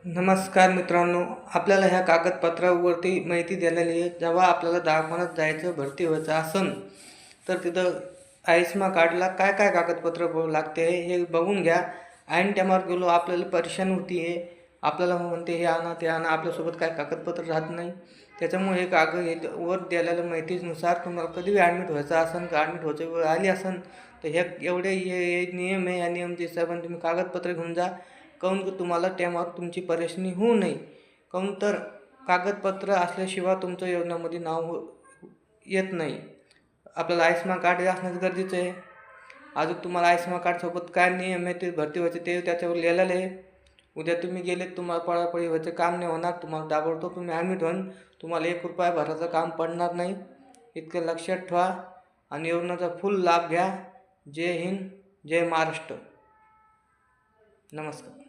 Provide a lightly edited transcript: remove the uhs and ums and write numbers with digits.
नमस्कार मित्रांनो, आपल्याला ह्या कागदपत्रावरती माहिती दिलेली आहे. जेव्हा आपल्याला दवाखान्यात जायचं, भरती व्हायचं असन तर तिथं आयुष्यमान कार्डला काय काय कागदपत्र लागते हे बघून घ्या. ऐन टायमावर गेलो आपल्याला परेशानी होती आहे, आपल्याला म्हणते हे आणा ते आणा, आपल्यासोबत काय कागदपत्र राहत नाही. त्याच्यामुळे हे कागद हे वर दिलेल्या माहितीनुसार तुम्हाला कधी ॲडमिट व्हायचं असन का ॲडमिट व्हायची वेळ आली असन तर हे एवढे हे नियम आहे. या नियमच्या हिशोबाने तुम्ही कागदपत्र घेऊन जा. काहून की तुम्हाला टायमावर तुमची परेशानी होऊ नये. काहून तर कागदपत्र असल्याशिवाय तुमचं योजनामध्ये नाव येत नाही. आपल्याला आयुष्यमान कार्ड हे असणं गरजेचं आहे. अजून तुम्हाला आयुष्यमान कार्डसोबत काय नियम आहे ते भरती व्हायचे ते त्याच्यावर लिहिलेलं आहे. उद्या तुम्ही गेले तुम्हाला पळापळी व्हायचं काम नाही होणार. तुम्हाला ताबडतोब तुम्ही ॲडमिट व्हाल. तुम्हाला ₹1 भरायचं काम पडणार नाही. इतकं लक्षात ठेवा आणि योजनेचा फुल लाभ घ्या. जय हिंद, जय महाराष्ट्र. नमस्कार.